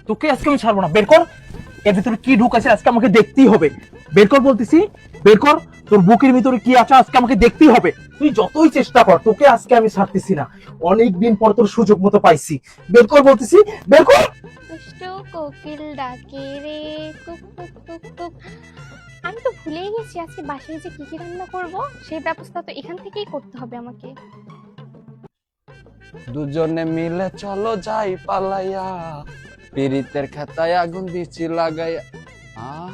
তোকে আজকে আমি ছাড়বো না, বের কর। এর ভিতরে কি ঢুকাছে আজকে আমাকে দেখতেই হবে। বের কর বলতেছি, বের কর। তোর বুকের ভিতরে কি আছে আজকে আমাকে দেখতেই হবে। তুই যতই চেষ্টা কর, তোকে আজকে আমি ছাড়তেছি না। অনেকদিন পর তোর সুযোগ মতো পাইছি। বের কর বলতেছি, বের কর। দুষ্টু কোকিল ডাকে রে, কুক কুক কুক কুক। আমি তো ভুলেই গেছি আজকে বাসায় যে কি কি রান্না করব, সেই ব্যবস্থা তো এখান থেকেই করতে হবে আমাকে। দুজনে মিলে চলো যাই পালাইয়া, পিরিতের খাতায় আগুন দিছি লাগাইয়া। আহ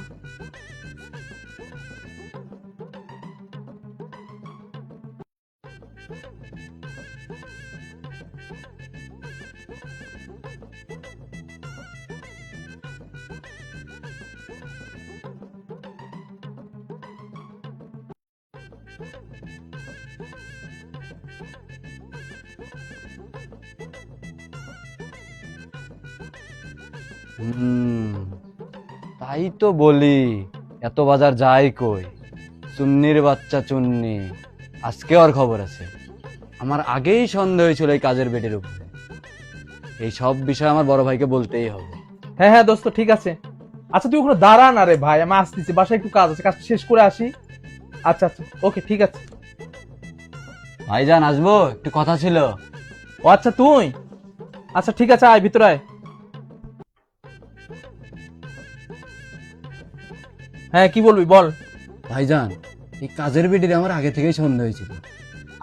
হুম, তাই তো বলি, এত বাজার যায় কই। চুন্নির বাচ্চা চুন্নি, আজকে ওর খবর আছে। আমার আগেই সন্দেহ হয়েছিল এই কাজের বেটির উপরে। এই সব বিষয় আমার বড় ভাইকে বলতেই হবে। হ্যাঁ হ্যাঁ দোস্ত, ঠিক আছে। আচ্ছা তুই ওখানে দাঁড়া না রে ভাই, আমি আসতেছি, বাসায় একটু কাজ আছে, কাজ শেষ করে আসি। আচ্ছা আচ্ছা, ওকে, ঠিক আছে। ভাইজান আসবো, একটু কথা ছিল। ও আচ্ছা তুই, আচ্ছা ঠিক আছে, আয় ভিতরে আয়। হ্যাঁ কি বলবি বল। ভাইজান, এই কাজের বেটির আমার আগে থেকেই সন্দেহ হয়েছিল।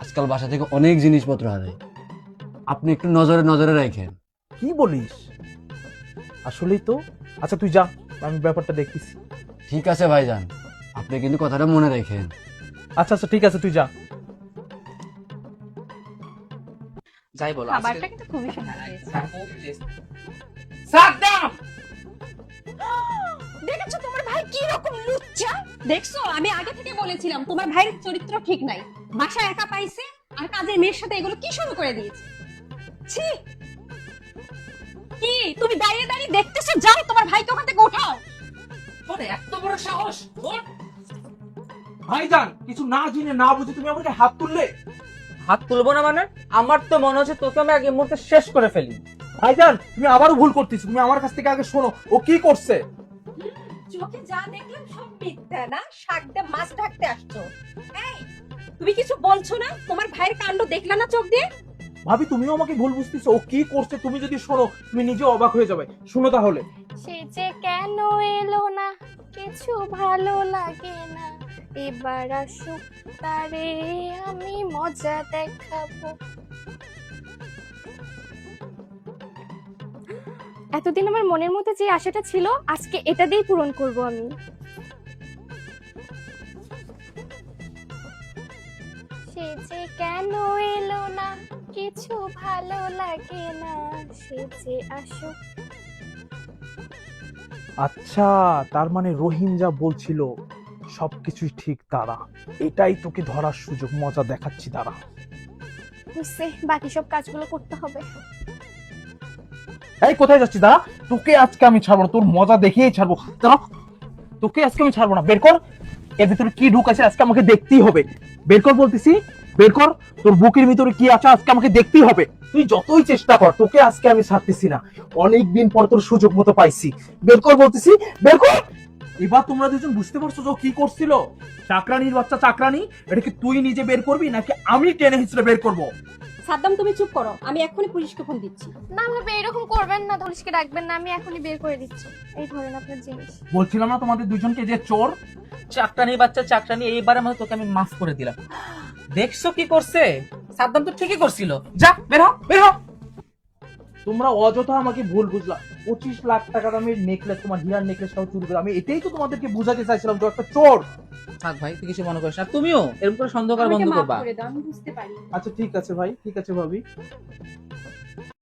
আজকাল বাসা থেকে অনেক জিনিসপত্র হারায়, আপনি একটু নজরে নজরে রাখেন। কি বলিস? আসলেই তো। আচ্ছা তুই যা, আমি ব্যাপারটা দেখতেছি। ঠিক আছে ভাইজান, আপনি কিন্তু কথাটা মনে রাখেন। আচ্ছা আচ্ছা ঠিক আছে, তুই যা। যাই বলো খাবারটা কিন্তু খুবই সুন্দর হয়েছে। সাদ্দাম, দেখেছো তোমার ভাই কি রকম লুচ্চা? দেখছো, আমি আগে থেকে বলেছিলাম তোমার ভাইয়ের চরিত্র ঠিক নাই। বাসা একা পাইছে আর কাজের মেয়ের সাথে এগুলো কি শুরু করে দিয়েছে। ছি! কি তুমি দাঁড়িয়ে দাঁড়িয়ে দেখতেছো? যাও তোমার ভাইকে ওখান থেকে ওঠাও। তোর এত বড় সাহস! ওঠ! ভাইজান, কিছু না জেনে না বুঝে তুমি আমাকে হাত তুললে। হাত তুলবো না মানে? আমার তো মনে হচ্ছে তোকে আমি আগে মুহূর্তে শেষ করে ফেলি। ভাইজান, তুমি আবারও ভুল করতেছো। তুমি আমার কাছ থেকে আগে শোনো, ও কি করছে। চোখে যা দেখলাম সব মিথ্যা না? শাক দিয়ে মাছ ঢাকতে আসছো? এই, তুমি কিছু বলছো না? তোমার ভাইয়ের কাণ্ড দেখলা না চোখ দিয়ে? ভাবি, তুমিও আমাকে ভুল বুঝতেছো। ও কি করছে তুমি যদি শোনো, তুমি নিজে অবাক হয়ে যাবে। শোনো তাহলে। সে যে কেন এলো না, কিছু ভালো লাগে না, এবার আসুক তারে আমি মজা দেখাবো। এতদিন আমার মনের মধ্যে যে আশাটা ছিল, আজকে এটা দিয়েই পূরণ করব আমি। সে যে কেন এলো না, কিছু ভালো লাগে না, সে যে আসুক। আচ্ছা, তার মানে রহিম যা বলছিল সবকিছুই ঠিক। দাঁড়া, এটাই তোকে ধরার সুযোগ, মজা দেখাচ্ছি, দাঁড়া। বুঝছে, বাকি সব কাজগুলো করতে হবে। এই কোথায় যাচ্ছি? দাঁড়া, তোকে আজকে আমি ছাড়বো না, তোর মজা দেখিয়েই ছাড়বো। দাঁড়া, তোকে আজকে আমি ছাড়বো না, বের কর। এর ভিতরে কি ঢুকাছে আজকে আমাকে দেখতেই হবে। বের কর বলতেছি, বের কর। তোর বুকের ভিতরে কি আছে আজকে আমাকে দেখতেই হবে। তুই যতই চেষ্টা কর, তোকে আজকে আমি ছাড়তেছি না। অনেকদিন পর তোর সুযোগ মতো পাইছি। বের কর বলতেছি, বের কর। এবার তোমরা দুজন বুঝতে পারছো যে ও কি করছিল? চাকরানির বাচ্চা চাকরানি, এটা কি তুই নিজে বের করবি নাকি আমি টেনে হিসেবে বের করব? সাদ্দাম, তুমি চুপ করো, আমি এক্ষুনি পুলিশকে ফোন দিচ্ছি। না ভাবে এরকম করবেন না, পুলিশকে ডাকবেন না, আমি এখনই বের করে দিচ্ছি। এই ধরেন আপনার জিনিস। বলছিলাম না তোমাদের দুজনকে যে চোর। চাকরানি বাচ্চা চাকরানি, এইবারের মতো তোকে আমি মাফ করে দিলাম। দেখছো কি করছে? সাদ্দাম তো ঠিকই করছিল। যা, বের হ, বের হ। তোমরা অযথা আমাকে ভুল বুঝলা। 25 লাখ টাকা দামের নেকলেস, তোমার হীরার নেকলেস সহ চুরি করে। আমি এটাই তো তোমাদেরকে বুঝাতে চাইছিলাম যে ও একটা চোর। থাক ভাই, তুই কিছু মনে করিস না। তুমিও এরকম করে সন্দেহ করা আমাকে বন্ধ মাফ করবা। করে দাও, আমি বুঝতে পারি। আচ্ছা ঠিক আছে ভাই, ঠিক আছে ভাবি।